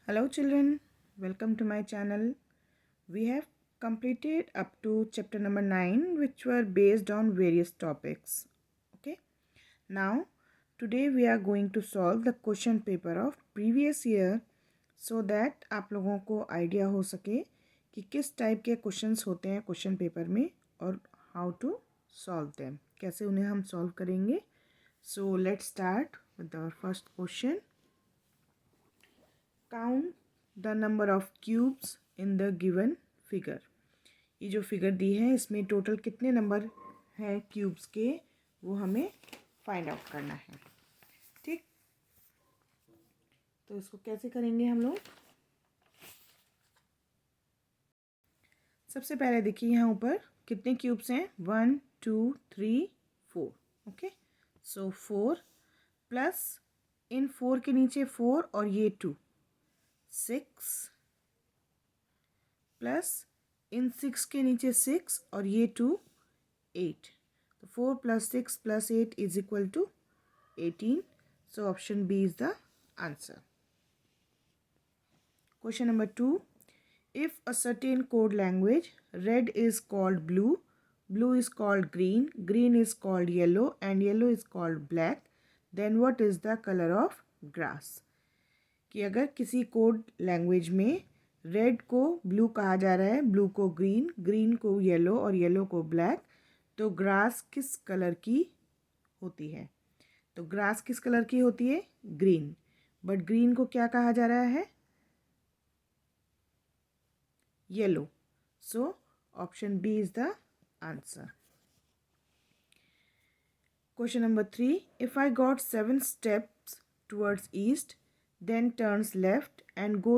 Hello children, welcome to my channel. We have completed up to chapter number 9 which were based on various topics. Okay. Now today we are going to solve the question paper of previous year so that आप लोगों को idea हो सके कि किस type के questions होते हैं क्वेश्चन पेपर में और हाउ टू सॉल्व देम, कैसे उन्हें हम सॉल्व करेंगे. So let's start with our first question. Count the number of cubes in the given figure. ये जो फिगर दी है इसमें टोटल कितने नंबर हैं क्यूब्स के, वो हमें फाइंड आउट करना है. ठीक, तो इसको कैसे करेंगे हम लोग. सबसे पहले देखिए यहाँ ऊपर कितने क्यूब्स हैं. 1 2 3 4. ओके, सो 4 प्लस इन 4 के नीचे 4 और ये 2 6 प्लस इन 6 के नीचे 6 और ये 2 8. तो 4 plus 6 plus 8 is equal to 18. So option B is the answer. Question number 2. If a certain code language, red is called blue, blue is called green, green is called yellow, and yellow is called black, then what is the color of grass? कि अगर किसी code language में red को blue कहा जा रहा है, blue को ग्रीन, ग्रीन को येलो और येलो को ब्लैक, तो ग्रास किस कलर की होती है. तो ग्रास किस कलर की होती है, ग्रीन. बट ग्रीन को क्या कहा जा रहा है, yellow. So option B is the answer. Question number 3. If I got 7 steps towards east, then turns left and go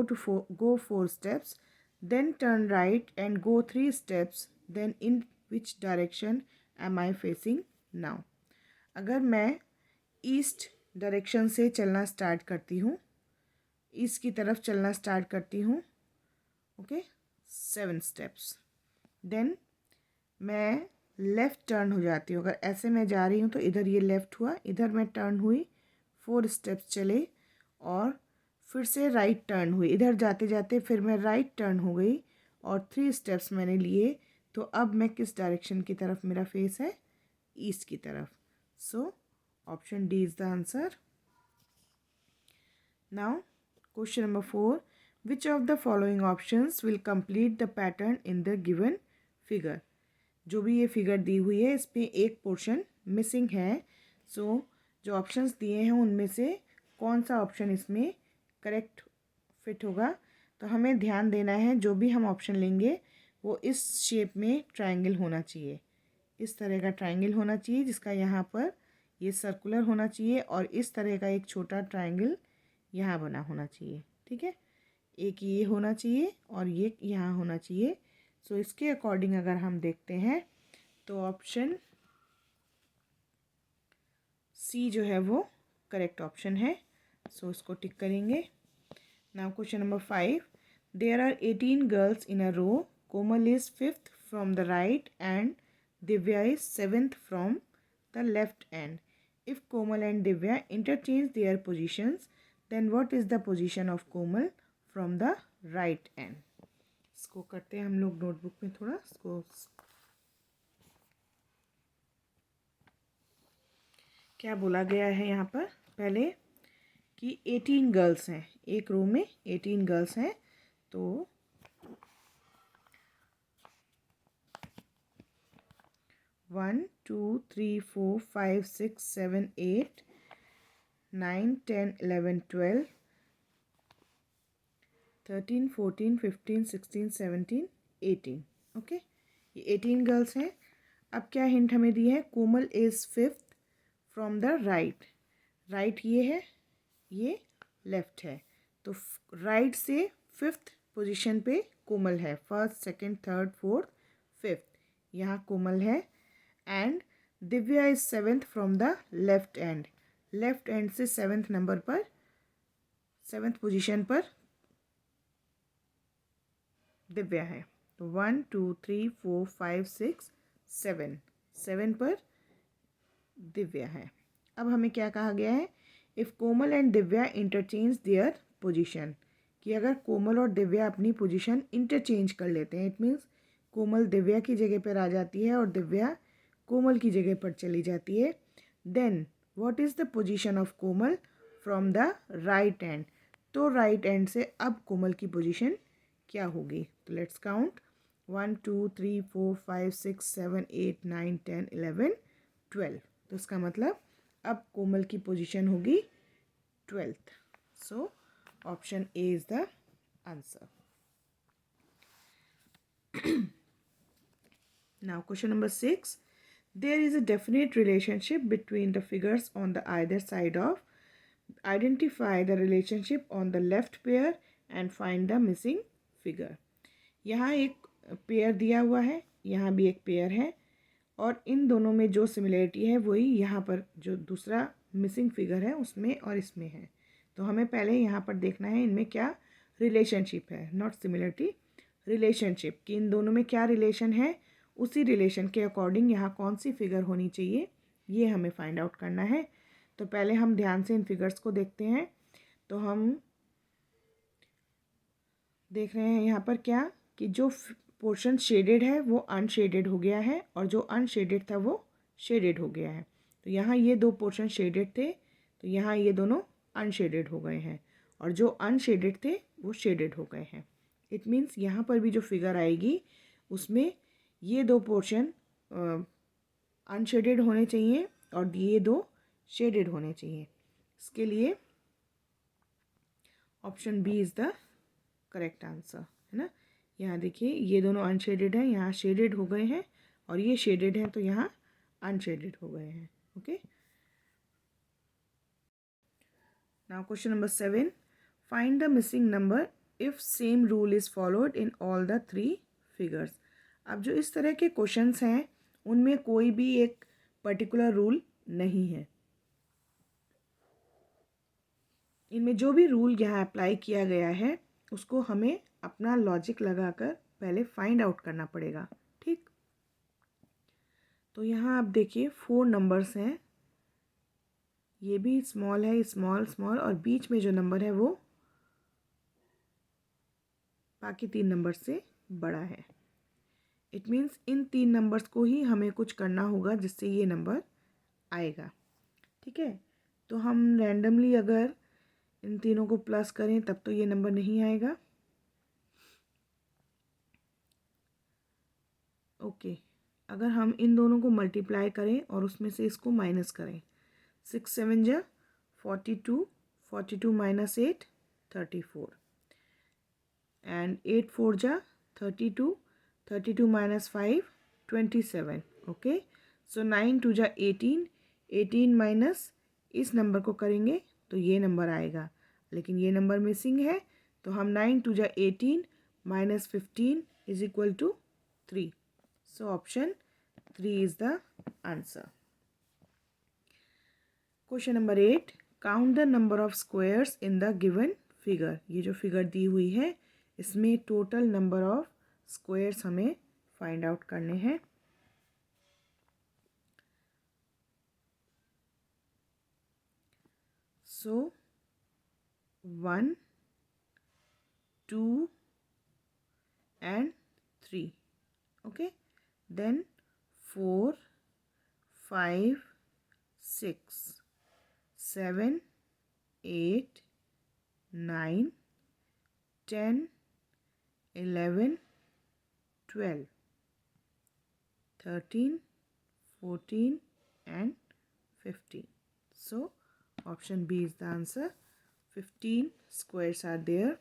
4 steps, then turn right and go 3 steps, then in which direction am I facing now? अगर मैं east direction से चलना start करती हूँ, east की तरफ चलना start करती हूँ, ओके, 7 स्टेप्स, देन मैं लेफ़्ट टर्न हो जाती हूँ. अगर ऐसे मैं जा रही हूँ तो इधर ये लेफ़्ट हुआ, इधर मैं टर्न हुई, 4 स्टेप्स चले और फिर से राइट टर्न हुई, इधर जाते जाते फिर मैं राइट टर्न हो गई और 3 स्टेप्स मैंने लिए. तो अब मैं किस डायरेक्शन की तरफ मेरा फेस है, ईस्ट की तरफ. सो option D is the answer. Now question number 4. Which of the following options will complete the pattern in the given figure? जो भी ये फिगर दी हुई है इसमें एक पोर्शन मिसिंग है. सो जो ऑप्शंस दिए हैं उनमें से कौन सा ऑप्शन इसमें करेक्ट फिट होगा. तो हमें ध्यान देना है जो भी हम ऑप्शन लेंगे वो इस शेप में ट्रायंगल होना चाहिए, इस तरह का ट्रायंगल होना चाहिए जिसका यहाँ पर ये सर्कुलर होना चाहिए और इस तरह का एक छोटा ट्रायंगल यहाँ बना होना चाहिए. ठीक है, एक ये होना चाहिए और ये यहाँ होना चाहिए. सो इसके अकॉर्डिंग अगर हम देखते हैं तो ऑप्शन सी जो है वो करेक्ट ऑप्शन है. सो इसको टिक करेंगे. Now question number 5. There are 18 girls in a row. Komal is 5th from the right end Divya is 7th from the left end. If Komal and Divya interchange their positions, then what is the position of Komal from the right end. इसको करते हैं हम लोग notebook में थोड़ा इसको क्या बोला गया है यहाँ पर पहले कि 18 गर्ल्स हैं, एक रो में 18 गर्ल्स हैं. तो 1 2 3 4 5 6 7 8 9 10 11 12 13 14 15 16 17 18. ओके, ये 18 गर्ल्स हैं. अब क्या हिंट हमें दी है, Komal is 5th from the right. Right ये है, ये लेफ्ट है. तो राइट से 5th पोजीशन पे कोमल है, 1st 2nd 3rd 4th 5th यहाँ कोमल है. And Divya is 7th from the left and. Left and से 7th नंबर पर 7th पोजीशन पर दिव्या है. तो 1 2 3 4 5 6 7 7 पर दिव्या है. अब हमें क्या कहा गया है, if Komal and Divya interchange their position, कि अगर कोमल और दिव्या अपनी पोजीशन इंटरचेंज कर लेते हैं, इट मीन्स कोमल दिव्या की जगह पर आ जाती है और दिव्या कोमल की जगह पर चली जाती है, then what is the position of Komal from the right end. तो राइट एंड से अब कोमल की पोजीशन क्या होगी? तो लेट्स काउंट 1 2 3 4 5 6 7 8 9 10 11 12। तो इसका मतलब अब कोमल की पोजीशन होगी 12th। So option A is the answer. Now question number 6. There is a definite relationship between the figures on the either side of. Identify the relationship on the left pair and find the missing figure. यहाँ एक pair दिया हुआ है, यहाँ भी एक pair है, और इन दोनों में जो सिमिलरिटी है वही यहाँ पर जो दूसरा मिसिंग फिगर है उसमें और इसमें है। तो हमें पहले यहाँ पर देखना है इनमें क्या रिलेशनशिप है, नॉट सिमिलरिटी, रिलेशनशिप, कि इन दोनों में क्या रिलेशन है, उसी रिलेशन के अकॉर्डिंग यहाँ कौन सी फिगर होनी चाहिए ये हमें फाइंड आउट करना है। तो पहले हम ध्यान से इन फिगर्स को देखते हैं। तो हम देख रहे हैं यहाँ पर क्या कि जो पोर्शन शेडेड है वो अनशेडेड हो गया है और जो अनशेडेड था वो शेडेड हो गया है। तो यहाँ ये दो पोर्शन शेडेड थे तो यहाँ ये दोनों अनशेडेड हो गए हैं और जो अनशेडेड थे वो शेडेड हो गए हैं। इट मीन्स यहाँ पर भी जो फिगर आएगी उसमें ये दो पोर्शन अनशेडेड होने चाहिए और ये दो शेडेड होने चाहिए। इसके लिए option B is the correct answer, है ना। यहाँ देखिए ये दोनों अनशेडेड हैं, यहाँ शेडेड हो गए हैं और ये शेडेड हैं तो यहाँ अनशेडेड हो गए हैं। Okay, now question number 7, find the missing number if same rule is followed in all the 3 figures. अब जो इस तरह के क्वेश्चंस हैं उनमें कोई भी एक पर्टिकुलर रूल नहीं है, इनमें जो भी रूल यहाँ अप्लाई किया गया है उसको हमें अपना लॉजिक लगाकर पहले फाइंड आउट करना पड़ेगा। ठीक, तो यहाँ आप देखिए 4 नंबर्स हैं, ये भी स्मॉल है, स्मॉल स्मॉल, और बीच में जो नंबर है वो बाकी 3 नंबर से बड़ा है। इट मीन्स इन 3 नंबर्स को ही हमें कुछ करना होगा जिससे ये नंबर आएगा। ठीक है, तो हम रैंडमली अगर इन तीनों को प्लस करें तब तो ये नंबर नहीं आएगा। ओके, अगर हम इन दोनों को मल्टीप्लाई करें और उसमें से इसको माइनस करें, 6 7 जा 42, 42 माइनस 8 34, एंड 8 4 जा 32, 32 माइनस 5 27। ओके, सो 9 2 जा 18, 18 माइनस इस नंबर को करेंगे तो ये नंबर आएगा, लेकिन ये नंबर मिसिंग है तो हम 9 2 जा 18 minus 15 is equal to 3। So option 3 is the answer. Question number 8, count the number of squares in the given figure. ये जो फिगर दी हुई है इसमें टोटल नंबर ऑफ स्क्वायर्स हमें फाइंड आउट करने हैं। सो 1 2 and 3, okay, then 4 5 6 7 8 9 10 11 12 13 14 and 15। so option B is the answer, 15 squares are there.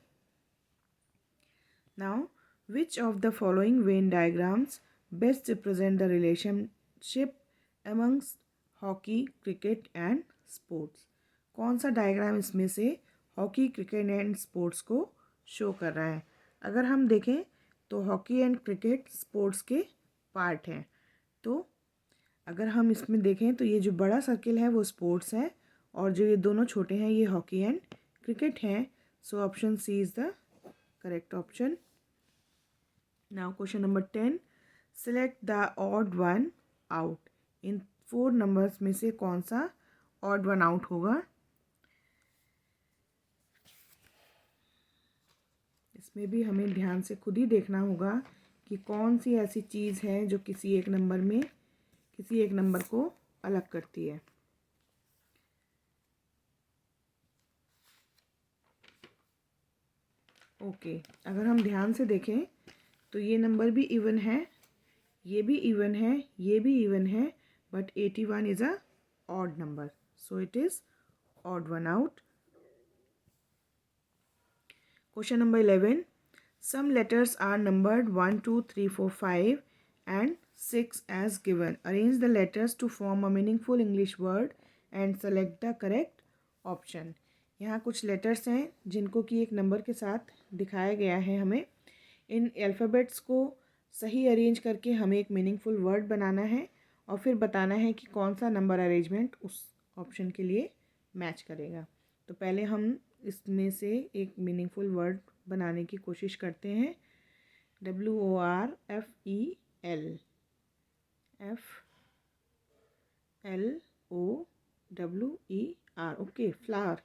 Now, which of the following Venn diagrams best represent the relationship amongst hockey, cricket and sports? कौन सा diagram इसमें से hockey, cricket and sports को show कर रहा है? अगर हम देखें तो हॉकी एंड क्रिकेट स्पोर्ट्स के पार्ट हैं, तो अगर हम इसमें देखें तो ये जो बड़ा सर्किल है वो स्पोर्ट्स है और जो ये दोनों छोटे हैं ये हॉकी एंड क्रिकेट हैं। So option C is the correct option. Now question number 10, select the odd one out. इन 4 नंबर्स में से कौन सा ऑड वन आउट होगा? इसमें भी हमें ध्यान से खुद ही देखना होगा कि कौन सी ऐसी चीज़ है जो किसी एक नंबर को अलग करती है। ओके, अगर हम ध्यान से देखें तो ये नंबर भी इवन है, ये भी इवन है, ये भी इवन है, but 81 is a odd number, so it is odd one out. Question number 11. Some letters are numbered 1, 2, 3, 4, 5 and 6 as given. Arrange the letters to form a meaningful English word and select the correct option. यहाँ कुछ letters हैं जिनको कि एक number के साथ दिखाया गया है। हमें इन अल्फ़ाबेट्स को सही अरेंज करके हमें एक मीनिंगफुल वर्ड बनाना है और फिर बताना है कि कौन सा नंबर अरेंजमेंट उस ऑप्शन के लिए मैच करेगा। तो पहले हम इसमें से एक मीनिंगफुल वर्ड बनाने की कोशिश करते हैं। WORFELFLOWER, okay, flower.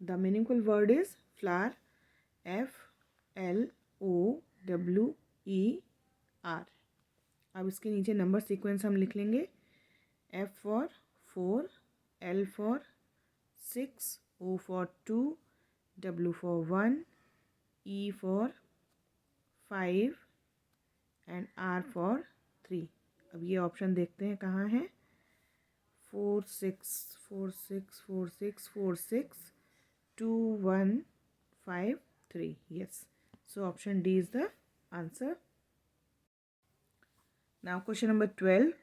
The meaningful word is flower, FLOWER। अब इसके नीचे नंबर सीक्वेंस हम लिख लेंगे। F for 4, L for 6, O for 2, W for 1, E for 5 and R for 3। अब ये ऑप्शन देखते हैं कहाँ है। 4 6 4 6 4 6 4 6 2 1 5 3। yes, so option D is the answer. Now question number 12.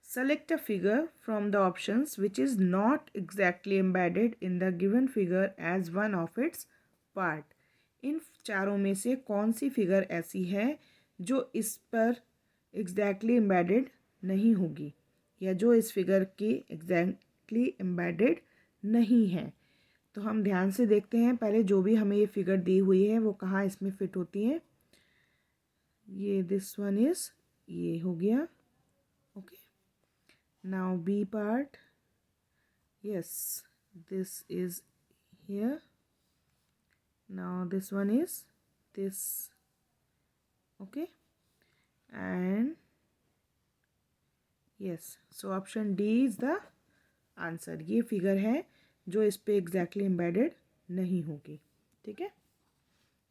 Select a figure from the options which is not exactly embedded in the given figure as one of its part. इन चारों में से कौन सी figure ऐसी है जो इस पर exactly embedded नहीं होगी या जो इस फिगर की एग्जैक्टली एम्बेडेड नहीं है। तो हम ध्यान से देखते हैं पहले जो भी हमें ये फिगर दी हुई है वो कहाँ इसमें फिट होती है। ये दिस वन इज़, ये हो गया, okay. Now B part, yes, this is here. now this one is this, okay, and yes, so option D is the answer. ये फिगर है जो इस पे एग्जैक्टली एम्बेडेड नहीं होगी, ठीक है।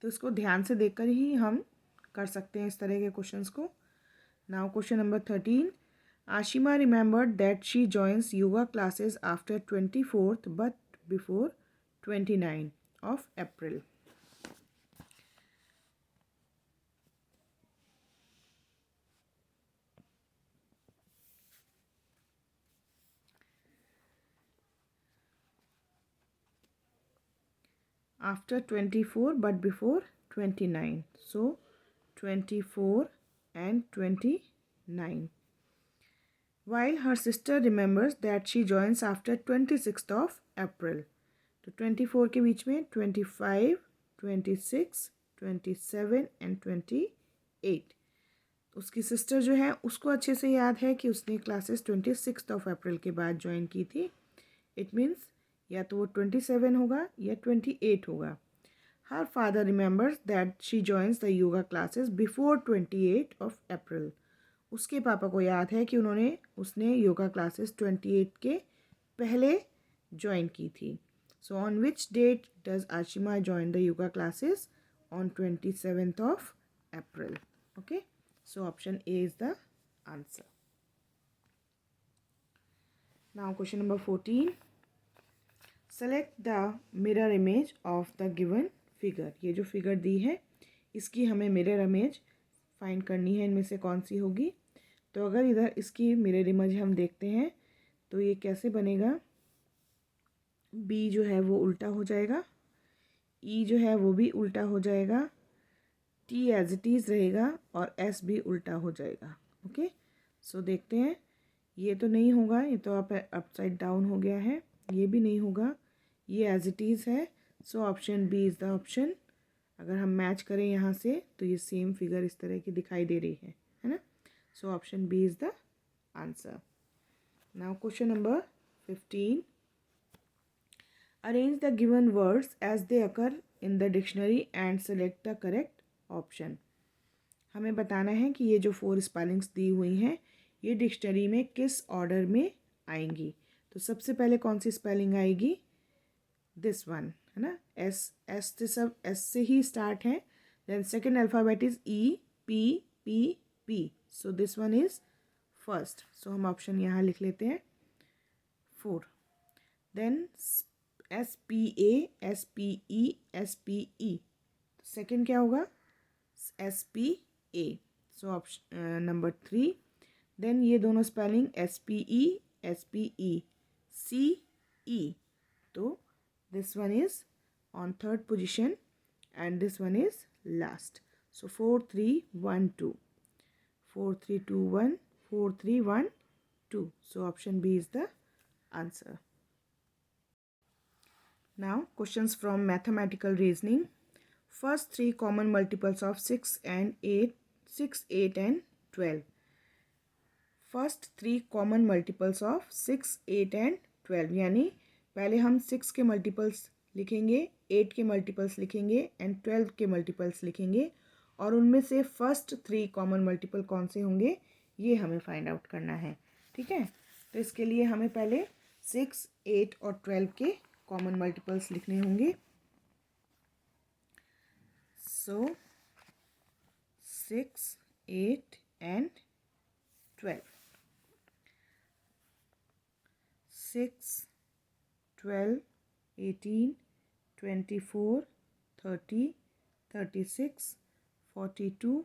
तो इसको ध्यान से देखकर ही हम कर सकते हैं इस तरह के क्वेश्चंस को। Now question number 13. Ashima remembered that she joins yoga classes after 24th but before 29 of April. After 24 but before 29. So 24 and 29. While her sister remembers that she joins after 26th of April. तो 24 के बीच में 25, 26, 27 and 28। उसकी sister जो है उसको अच्छे से याद है कि उसने क्लासेस 26 ऑफ अप्रैल के बाद ज्वाइन की थी। इट मीन्स या तो वो 27 होगा या 28 होगा। Her father remembers that she joins the yoga classes before 28 of April. उसके पापा को याद है कि उसने योगा क्लासेस 28 के पहले ज्वाइन की थी। So on which date does Ashima join the yoga classes? On 27th of April. Okay. So option A is the answer. Now question number 14. Select the mirror image of the given figure. ये जो figure दी है इसकी हमें mirror image find करनी है, इनमें से कौन सी होगी। तो अगर इधर इसकी मिरर इमेज हम देखते हैं तो ये कैसे बनेगा। बी जो है वो उल्टा हो जाएगा, ई जो है वो भी उल्टा हो जाएगा, टी एज इट इज़ रहेगा और एस भी उल्टा हो जाएगा। ओके, सो देखते हैं। ये तो नहीं होगा, ये तो आप अपसाइड डाउन हो गया है। ये भी नहीं होगा, ये एज इट इज़ है। So option B is the option. अगर हम मैच करें यहाँ से तो ये सेम फिगर इस तरह की दिखाई दे रही है ना। So option B is the answer. Now question number 15. Arrange the given words as they occur in the dictionary and select the correct option. हमें बताना है कि ये जो 4 स्पेलिंग्स दी हुई हैं ये डिक्शनरी में किस ऑर्डर में आएंगी। तो सबसे पहले कौन सी स्पेलिंग आएगी, दिस वन, है ना, एस एस से सब एस से ही स्टार्ट है। Then second alphabet is E P P P, so this one is first, so हम ऑप्शन यहाँ लिख लेते हैं 4। Then S P E S P E, second क्या होगा, S P A, so option number 3। Then ये दोनों spelling S P E C E, तो this one is on third position and this one is last. So 4 3 1 2, 4 3 2 1, 4 3 1 2, so option B is the answer. Now questions from mathematical reasoning. First 3 common multiples of 6 and 8, 6 8 and 12. First 3 common multiples of 6 8 and 12, यानी पहले हम 6 के multiples लिखेंगे, 8 के multiples लिखेंगे and 12 के multiples लिखेंगे, और उनमें से फर्स्ट 3 कॉमन मल्टीपल कौन से होंगे ये हमें फाइंड आउट करना है। ठीक है, तो इसके लिए हमें पहले 6 8 और 12 के कॉमन मल्टीपल्स लिखने होंगे। सो 6 8 एंड 12, 6 12 18 24 30 36 42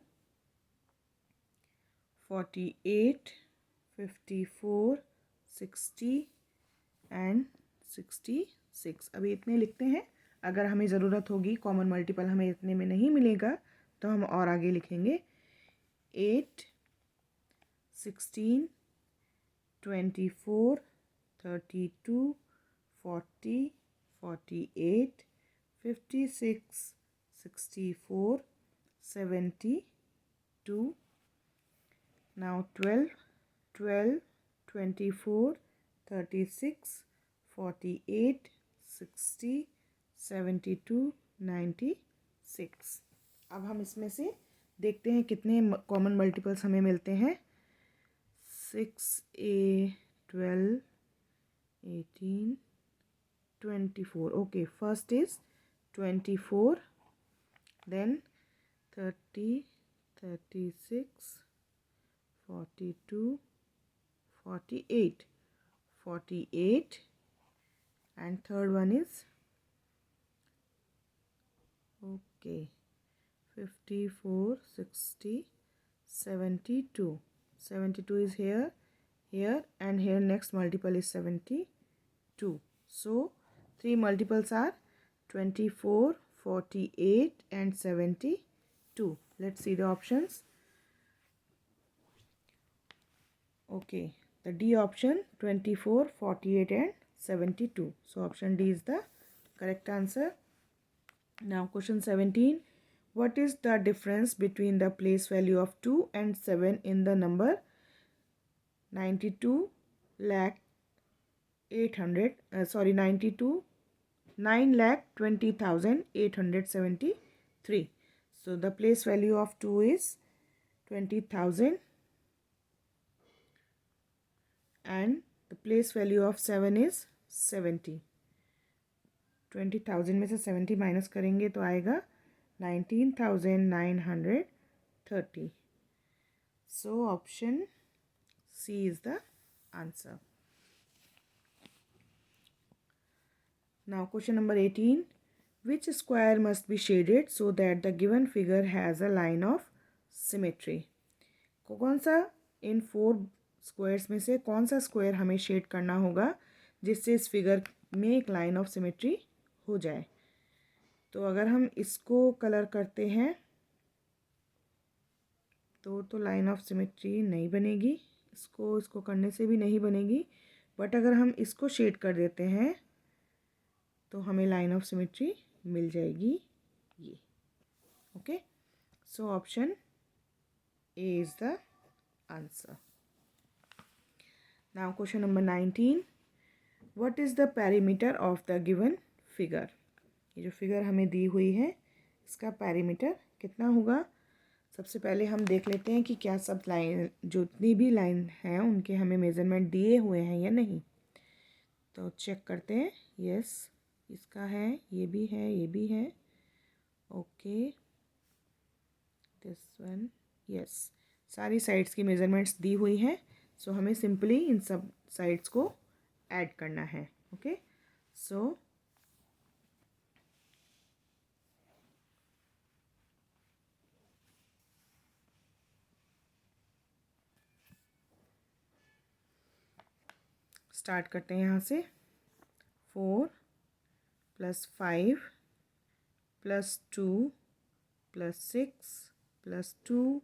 48 54 60 एंड 66। अभी इतने लिखते हैं, अगर हमें ज़रूरत होगी कॉमन मल्टीपल हमें इतने में नहीं मिलेगा तो हम और आगे लिखेंगे 8 16 24 32 40 48 56 64 72। Now 12 12 24 36 48 60 72 96। अब हम इसमें से देखते हैं कितने कॉमन मल्टीपल्स हमें मिलते हैं। 6 12 18 24, okay, first is 24, then 30 36 42 48 48, and third one is, okay, 54 60 72 72 is here and here next multiple is 72, so 3 multiples are 24 48 and 72. Let's see the options. Okay, the D option, 24 48 and 72, so option D is the correct answer. Now question 17, what is the difference between the place value of 2 and 7 in the number 92 lakh 9,20,873. So the place value of 2 is 20,000 and the place value of 7 is 70. 20,000 में से 70 minus करेंगे तो आएगा 19,930. So option C is the answer. Now question number 18, which square must be shaded so that the given figure has a line of symmetry? कौन सा इन 4 squares में से कौन सा स्क्वायर हमें शेड करना होगा जिससे इस फिगर में एक लाइन ऑफ सिमेट्री हो जाए? तो अगर हम इसको कलर करते हैं तो लाइन ऑफ सिमेट्री नहीं बनेगी, इसको करने से भी नहीं बनेगी, बट अगर हम इसको शेड कर देते हैं तो हमें लाइन ऑफ सिमेट्री मिल जाएगी ये। Okay, so option A is the answer. Now question number 19, what is the perimeter of the given figure? ये जो फिगर हमें दी हुई है इसका पैरीमीटर कितना होगा। सबसे पहले हम देख लेते हैं कि क्या सब लाइन, जितनी भी लाइन हैं उनके हमें मेज़रमेंट दिए हुए हैं या नहीं। तो चेक करते हैं। यस, इसका है, ये भी है, ये भी है। ओके, दिस वन, यस, सारी साइड्स की मेज़रमेंट्स दी हुई हैं। सो हमें सिंपली इन सब साइड्स को ऐड करना है। ओके, सो स्टार्ट करते हैं यहाँ से। 4 + 5 + 2 + 6 + 2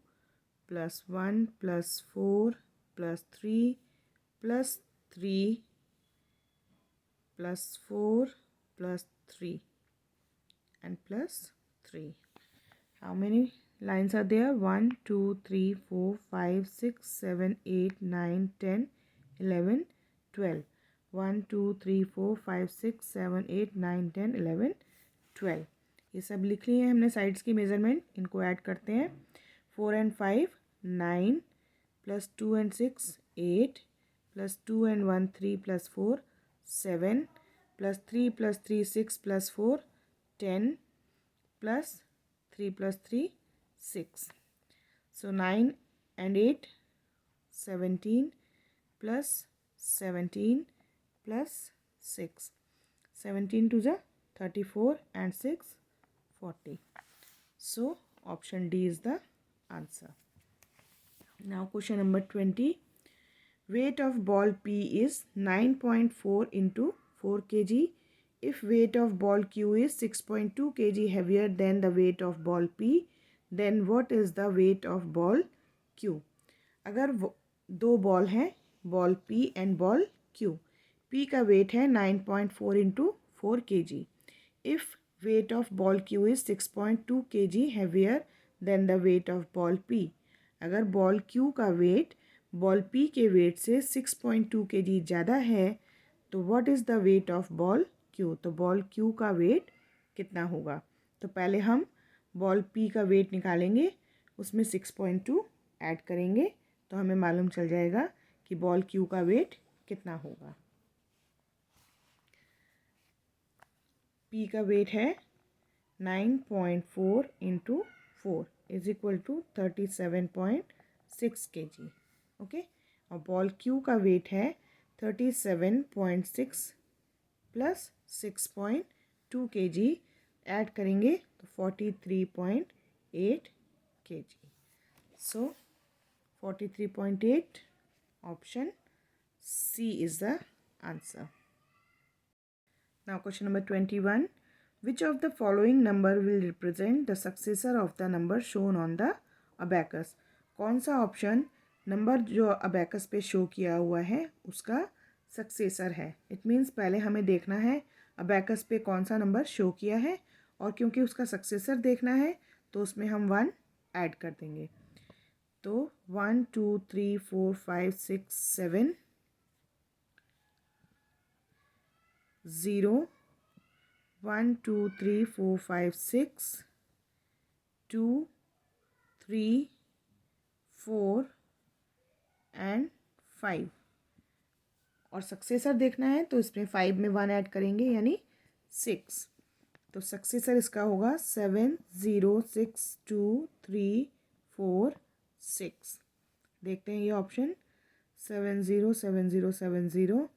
+ 1 + 4 + 3 + 3 + 4 + 3 and +3. How many lines are there? 1 2 3 4 5 6 7 8 9 10 11 12. 1 2 3 4 5 6 7 8 9 10 11 12. ये सब लिख लिए हैं हमने साइड्स की मेज़रमेंट। इनको ऐड करते हैं। 4 and 5 9 + 2 and 6 8 + 2 and 1 3 + 4 7 + 3 + 3 6 + 4 10 + 3 + 3 6. So 9 and 8 17 + 17 + 6. 17 to the 34 and 6 40. So option D is the answer. Now question number 20. Weight of ball P is 9.4 into 4 kg. If weight of ball Q is 6.2 kg heavier than the weight of ball P, then what is the weight of ball Q? अगर दो ball हैं, ball P and ball Q. P का wait है 9.4 into 4 kg. If weight of ball Q is 6.2 kg heavier than the weight of ball P. अगर ball Q का wait ball P के wait से 6.2 kg ज़्यादा है तो what is the weight of ball Q? तो ball Q का wait कितना होगा? तो पहले हम बॉल P का वेट निकालेंगे, उसमें 6.2 ऐड करेंगे तो हमें मालूम चल जाएगा कि बॉल Q का वेट कितना होगा। P का वेट है 9.4 into 4 is equal to 37.6 kg. Okay, और बॉल Q का वेट है 37.6 + 6.2 kg ऐड करेंगे तो 43.8 kg. So 43.8, option C is the answer. Now question number 21. Which of the following number will represent the successor of the number shown on the abacus? कौन सा option number जो abacus पे show किया हुआ है उसका सक्सेसर है? It means पहले हमें देखना है अबैकस पे कौन सा नंबर शो किया है, और क्योंकि उसका सक्सेसर देखना है तो उसमें हम 1 ऐड कर देंगे। तो 1 2 3 4 5 6 7 0 1 2 3 4 5 6 2 3 4 and 5, और सक्सेसर देखना है तो इसमें 5 में 1 ऐड करेंगे यानी 6। तो सक्सेसर इसका होगा 7 0 6 2 3 4 6। देखते हैं ये option 7 0 7 0 7 0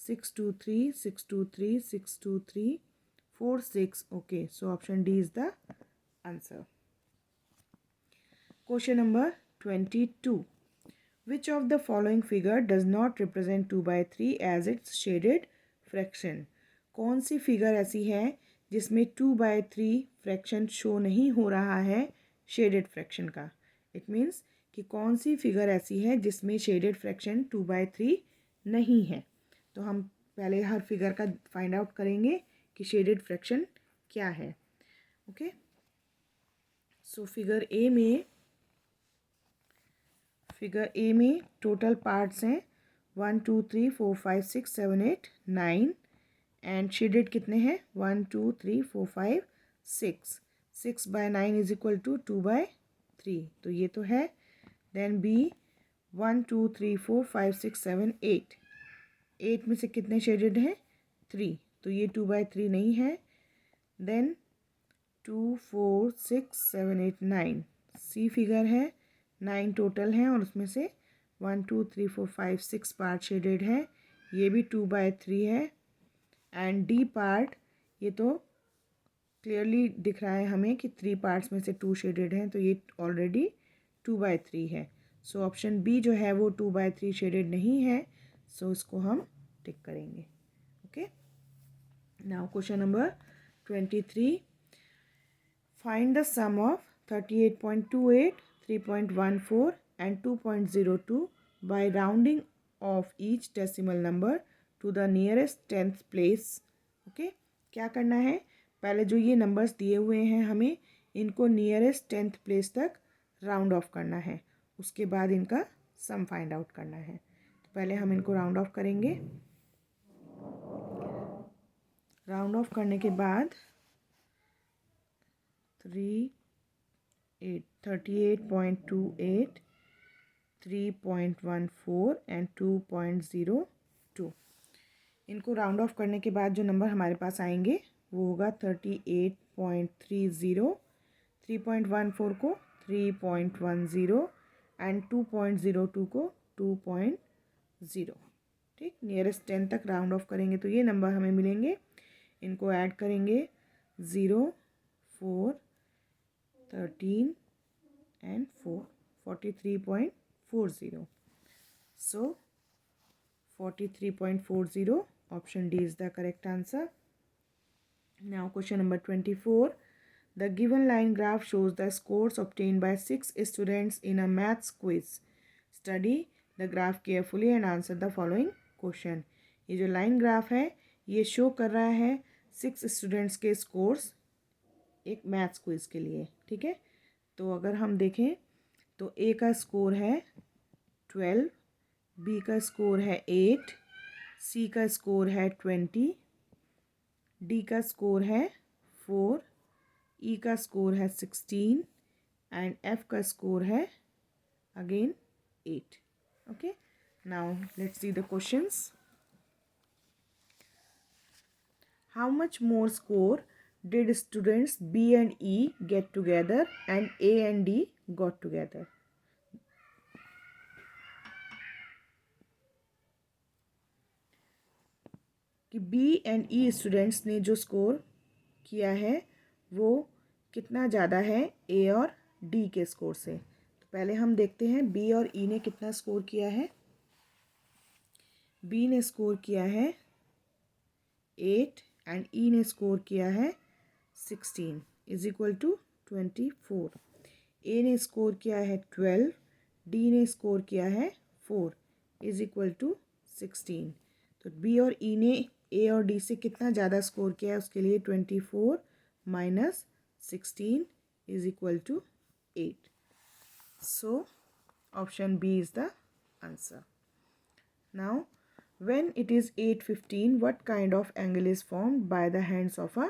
6 2 3 6 2 3 6 2 3 4 6. Okay, so option D is the answer. Question number 22. Which of the following figure does not represent 2/3 as its shaded fraction? कौन सी फिगर ऐसी है जिसमें 2/3 फ्रैक्शन शो नहीं हो रहा है शेडेड फ्रैक्शन का? इट मीन्स कि कौन सी फिगर ऐसी है जिसमें शेडेड फ्रैक्शन 2/3 नहीं है। तो हम पहले हर फिगर का फाइंड आउट करेंगे कि शेडेड फ्रैक्शन क्या है। ओके, सो फिगर ए में टोटल पार्ट्स हैं 1 2 3 4 5 6 7 8 9 एंड शेडेड कितने हैं 1 2 3 4 5 6। 6/9 इज इक्वल टू 2/3, तो ये तो है। देन बी 1 2 3 4 5 6 7 8, 8 में से कितने शेडेड हैं? 3, तो ये 2/3 नहीं है। देन 2 4 6 7 8 9, सी फिगर है, 9 टोटल हैं और उसमें से 1 2 3 4 5 6 पार्ट शेडेड है, ये भी 2/3 है। एंड डी पार्ट, ये तो क्लियरली दिख रहा है हमें कि 3 पार्ट्स में से 2 शेडेड हैं, तो ये ऑलरेडी 2/3 है। सो ऑप्शन बी जो है वो 2/3 शेडेड नहीं है, सो इसको हम टिक करेंगे। Okay, now question number 23, find the sum of 38.28, 3.14 and 2.02 by rounding off each decimal number to the nearest 10th place. Okay, क्या करना है? पहले जो ये नंबर्स दिए हुए हैं हमें इनको नियरेस्ट 10th प्लेस तक राउंड ऑफ करना है, उसके बाद इनका सम फाइंड आउट करना है। तो पहले हम इनको राउंड ऑफ करेंगे। राउंड ऑफ करने के बाद 38.28, 3.14 एंड 2.02, इनको राउंड ऑफ करने के बाद जो नंबर हमारे पास आएंगे वो होगा 38.30, 3.14 को 3.10 एंड 2.02 को 2.0। ठीक, नियरेस्ट 10 तक राउंड ऑफ करेंगे तो ये नंबर हमें मिलेंगे। इनको ऐड करेंगे 0 4 13 and 4, 43.40। So 43.40, option D is the correct answer. Now question number 24. The given line graph shows the scores obtained by 6 students in a maths quiz. Study the graph carefully and answer the following question. ये जो line graph है ये show कर रहा है 6 students के scores एक maths quiz के लिए। ठीक है, तो अगर हम देखें तो ए का स्कोर है 12, बी का स्कोर है 8, सी का स्कोर है 20, डी का स्कोर है 4, ई का स्कोर है 16 एंड एफ का स्कोर है again 8। Okay, now let's see the questions. How much more score did students B and E get together and A and D got together? कि B and E students ने जो score किया है वो कितना ज़्यादा है A और D के स्कोर से। तो पहले हम देखते हैं B और E ने कितना स्कोर किया है। B ने स्कोर किया है 8 एंड E ने स्कोर किया है 16 इज इक्वल टू 24। ए ने स्कोर किया है 12, डी ने स्कोर किया है 4 इज इक्वल टू 16। तो बी और ई ने ए और डी से कितना ज़्यादा स्कोर किया है उसके लिए 24 minus 16 is equal to 8। So option B is the answer. Now when it is 8:15 what kind of angle is formed by the hands of a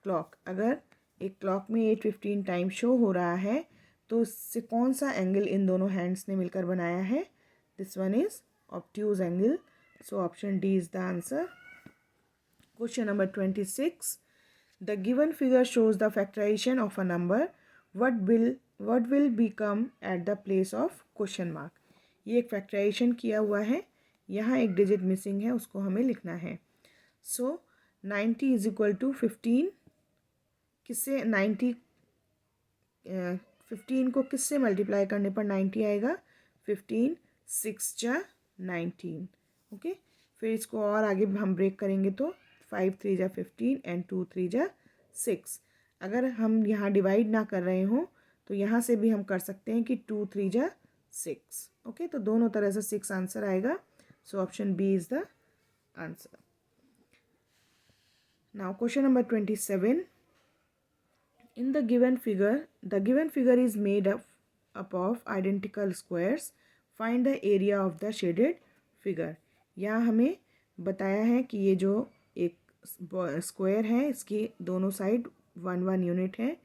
clock? अगर एक क्लॉक में 8:15 टाइम शो हो रहा है तो इससे कौन सा एंगल इन दोनों हैंड्स ने मिलकर बनाया है? This one is obtuse angle, so option D is the answer. Question number 26, the given figure shows the factorization of a number, what will become at the place of question mark. ये एक factorisation किया हुआ है, यहाँ एक digit missing है उसको हमें लिखना है। सो 90 इज इक्वल टू 15, किससे 90 15 को किससे मल्टीप्लाई करने पर 90 आएगा? 15 6 जा 19। ओके, फिर इसको और आगे हम ब्रेक करेंगे तो 5 3 जा 15 एंड 2 3 जा 6। अगर हम यहाँ डिवाइड ना कर रहे हों तो यहाँ से भी हम कर सकते हैं कि 2 3 जा 6। ओके, तो दोनों तरह से 6 आंसर आएगा। So option B is the answer. Now question number 27. In the given figure is made up of identical squares. Find the area of the shaded figure. यहाँ हमें बताया है कि ये जो एक स्क्वायर है इसकी दोनों साइड 1 1 यूनिट है,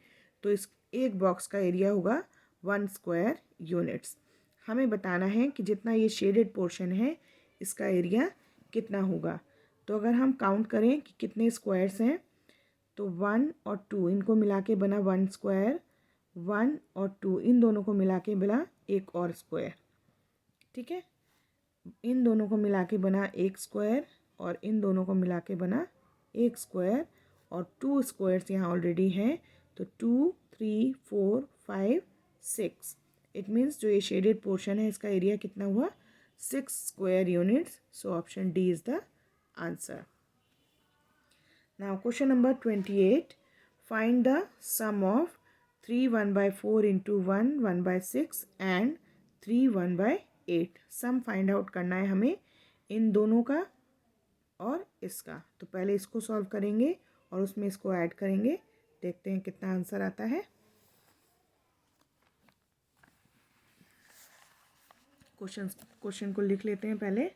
तो इस एक बॉक्स का एरिया होगा 1 स्क्वायर यूनिट्स। हमें बताना है कि जितना ये शेडेड पोर्शन है इसका एरिया कितना होगा। तो अगर हम काउंट करें कि कितने स्क्वायर्स हैं, तो 1 और 2 इनको मिला के बना 1 स्क्वायर, 1 और 2 इन दोनों को मिला के बना एक और स्क्वायर। ठीक है, इन दोनों को मिला के बना एक स्क्वायर और इन दोनों को मिला के बना एक स्क्वायर, और 2 स्क्वायर्स यहाँ ऑलरेडी हैं, तो 2 3 4 5 6। इट मीन्स जो ये शेडेड पोर्शन है इसका एरिया कितना हुआ, 6 square units. So option D is the answer. Now question number 28, find the sum of 3 1/4 into 1 1/6 and 3 1/8। Sum find out करना है हमें इन दोनों का और इसका। तो पहले इसको सॉल्व करेंगे और उसमें इसको ऐड करेंगे, देखते हैं कितना आंसर आता है। क्वेश्चन को लिख लेते हैं पहले।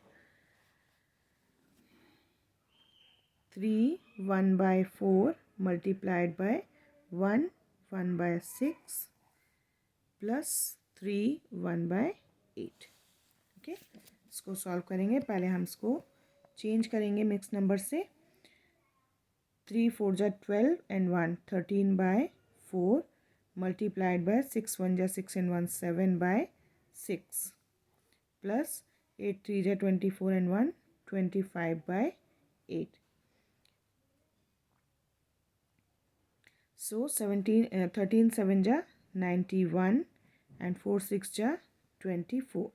3 1/4 मल्टीप्लाइड बाय 1 1/6 प्लस 3 1/8। ओके, इसको सॉल्व करेंगे। पहले हम इसको चेंज करेंगे मिक्स नंबर से। 3 4 जा 12 and 1 13/4 मल्टीप्लाइड बाय 6 1 जा 6 and 1 7/6 प्लस 8 3 जा 24 and 1 25/8। So 13 7 जा 91 and 4 6 जा 24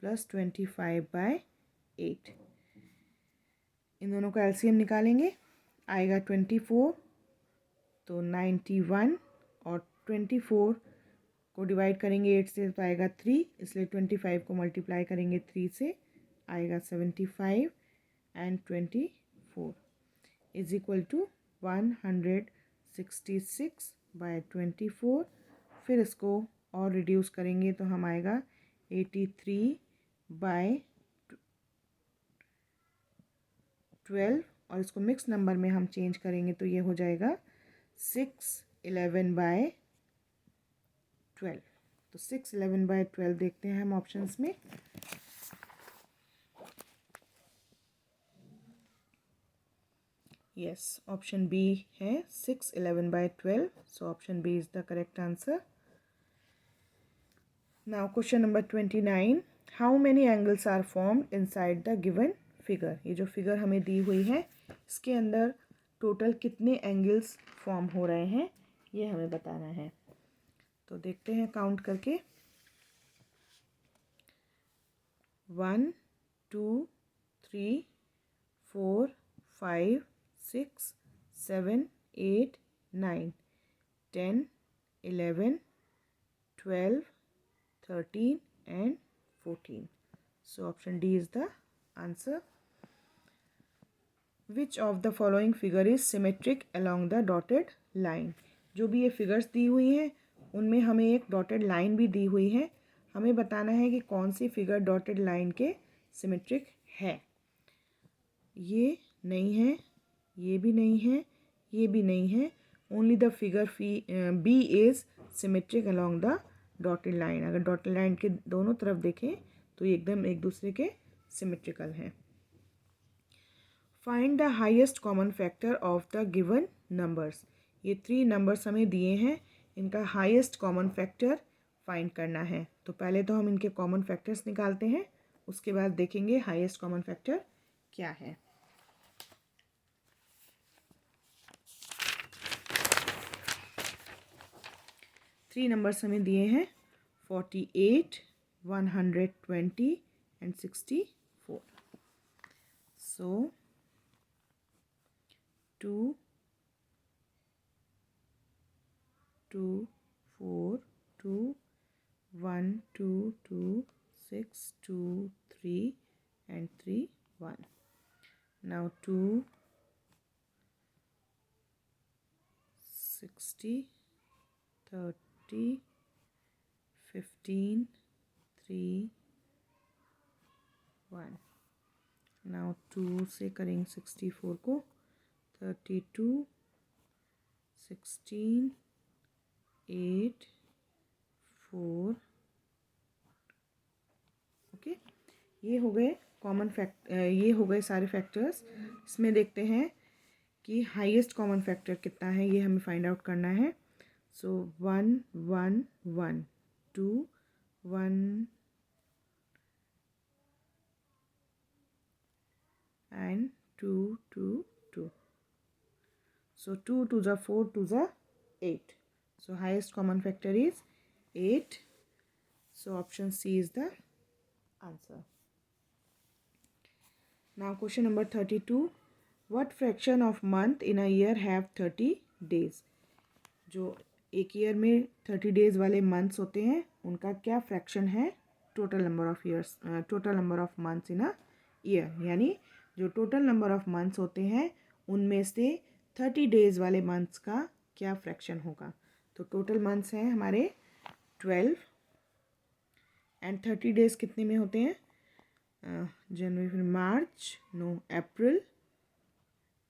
प्लस 25/8। इन दोनों का एलसीएम निकालेंगे, आएगा 24, तो 91 और 24 को डिवाइड करेंगे 8 से तो आएगा 3, इसलिए 25 को मल्टीप्लाई करेंगे 3 से, आएगा 75 एंड 24 इज इक्वल टू 166/24। फिर इसको और रिड्यूस करेंगे तो हम आएगा 83/12, और इसको मिक्स नंबर में हम चेंज करेंगे तो ये हो जाएगा 611/12। तो 611/12 देखते हैं हम ऑप्शंस में। यस, ऑप्शन बी है 611/12। So option B is the correct answer. Now question number 29, how many angles are formed inside the given figure. ये जो फिगर हमें दी हुई है इसके अंदर टोटल कितने एंगल्स फॉर्म हो रहे हैं ये हमें बताना है। तो देखते हैं काउंट करके। 1 2 3 4 5 6 7 8 9 10 11 12 13 and 14। So option D is the answer. Which of the following figure is symmetric along the dotted line? जो भी ये फिगर्स दी हुई हैं उनमें हमें एक डॉटेड लाइन भी दी हुई है। हमें बताना है कि कौन सी फिगर डॉटेड लाइन के सिमेट्रिक है। ये नहीं है, ये भी नहीं है, ये भी नहीं है। Only the figure B is symmetric along the dotted line. अगर डॉटेड लाइन के दोनों तरफ देखें तो ये एकदम एक दूसरे के सिमेट्रिकल हैं। Find the highest common factor of the given numbers. ये 3 नंबर्स हमें दिए हैं, इनका हाईएस्ट कॉमन फैक्टर फाइंड करना है। तो पहले तो हम इनके कॉमन फैक्टर्स निकालते हैं, उसके बाद देखेंगे हाईएस्ट कॉमन फैक्टर क्या है। थ्री नंबर्स हमें दिए हैं 48 120 and 64। So 2 2 4 2 1 2 2 6 2 3 and 3 1। Now 2 60 30 15 3 1। Now 2 से करेंगे 64 को, 32 16 8 4। ओके, ये हो गए कॉमन फैक्ट, ये हो गए सारे फैक्टर्स। इसमें देखते हैं कि हाईएस्ट कॉमन फैक्टर कितना है, ये हमें फाइंड आउट करना है। सो 1 1 1, 2 1 and 2 2 2. So 2 2 the 4, 2 the 8. So highest common factor is 8. So option C is the answer. Now question number 32. What fraction of month in a year have 30 days? जो एक year में 30 days वाले months होते हैं उनका क्या फ्रैक्शन है total number of years, total number of months in a year. यानी जो टोटल नंबर ऑफ मंथ्स होते हैं उनमें से 30 डेज वाले मंथ्स का क्या फ्रैक्शन होगा। तो टोटल मंथ्स हैं हमारे 12 एंड 30 डेज कितने में होते हैं, जनवरी, फिर मार्च, no, April,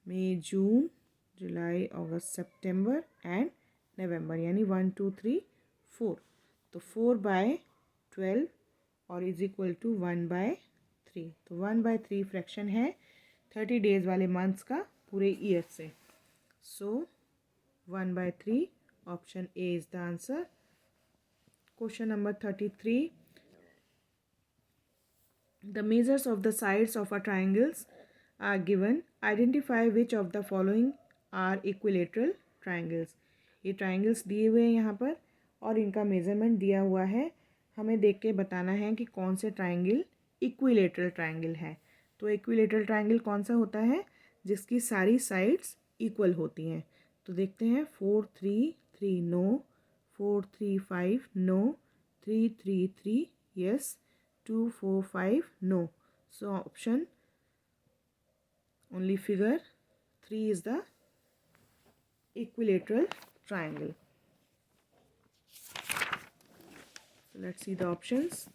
May, June, July, August, September and November, यानी 1 2 3 4। तो 4/12 और इज इक्वल टू 1/3। तो 1/3 फ्रैक्शन है 30 डेज वाले मंथ्स का पूरे ईयर से। सो 1/3 option A is the answer. Question number 33. The measures of the sides of a triangles are given. Identify which of the following are equilateral triangles. ये triangles दिए हुए हैं यहाँ पर और इनका मेजरमेंट दिया हुआ है। हमें देख के बताना है कि कौन से ट्राइंगल इक्विलेटरल ट्राइंगल है। तो इक्विलेटरल ट्राइंगल कौन सा होता है, जिसकी सारी साइड्स इक्वल होती हैं। तो देखते हैं 4 3 3 no, 4 3 5 no, 3 3 3 yes, 2 4 5 no. So option only figure 3 is the equilateral triangle. So let's see the options.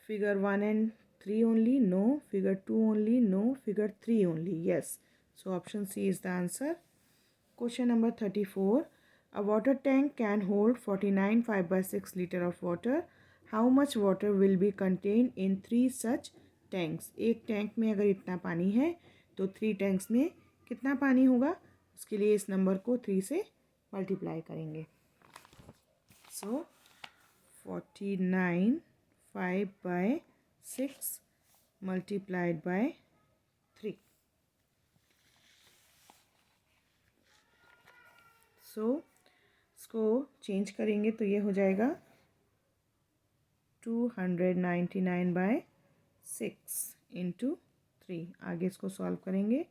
Figure 1 and 3 only no, figure 2 only no, figure 3 only yes. So option C is the answer. Question number 34. A water tank can hold 49 5/6 liter of water. How much water will be contained in 3 such tanks? एक tank में अगर इतना पानी है तो 3 tanks में कितना पानी होगा, उसके लिए इस नंबर को 3 से मल्टीप्लाई करेंगे। सो 49 5/6 मल्टीप्लाइड बाय 3। सो इसको चेंज करेंगे तो ये हो जाएगा 299/6 इंटू 3। आगे इसको सॉल्व करेंगे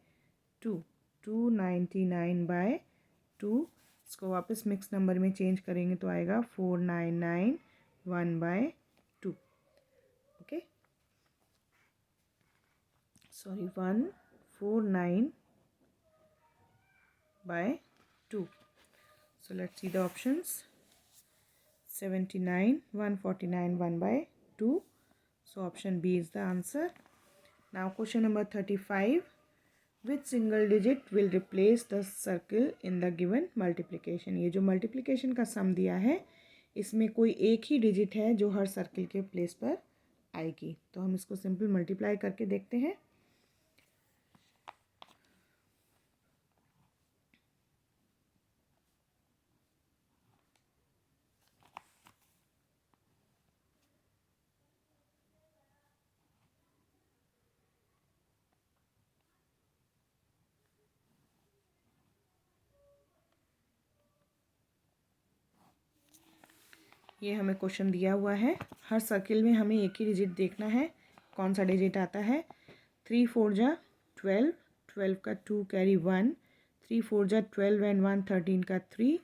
299/2। इसको वापस मिक्स नंबर में चेंज करेंगे तो आएगा 4991/2। Okay, sorry 149/2। So let's see the options. 79 149 1/2. So option B is the answer. Now question number 35. Which single digit will replace the circle in the given multiplication? ये जो multiplication का सम दिया है इसमें कोई एक ही डिजिट है जो हर सर्किल के प्लेस पर आएगी। तो हम इसको सिंपल मल्टीप्लाई करके देखते हैं। ये हमें क्वेश्चन दिया हुआ है, हर सर्किल में हमें एक ही डिजिट देखना है, कौन सा डिजिट आता है। 3 4 जा 12, 12 का 2 कैरी 1, 3 4 जा 12 एंड 1 13 का 3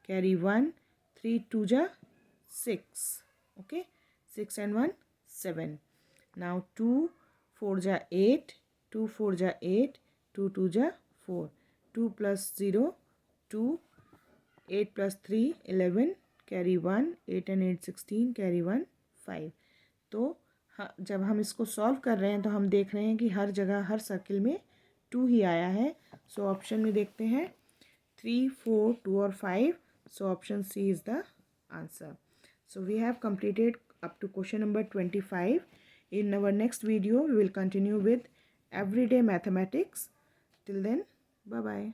कैरी 1, 3 2 जा 6, ओके, 6 एंड 1 7। नाउ 2 4 जा 8, 2 4 जा 8, 2 2 जा 4, 2 + 0 2, 8 + 3 11 कैरी 1, 8 एंड 8 16 कैरी 1 5। तो हाँ, जब हम इसको सॉल्व कर रहे हैं तो हम देख रहे हैं कि हर जगह हर सर्किल में 2 ही आया है। सो ऑप्शन में देखते हैं 3 4 2 और 5। So option C is the answer. So we have completed up to question number 25. In our next video, we will continue with everyday mathematics. Till then, bye-bye.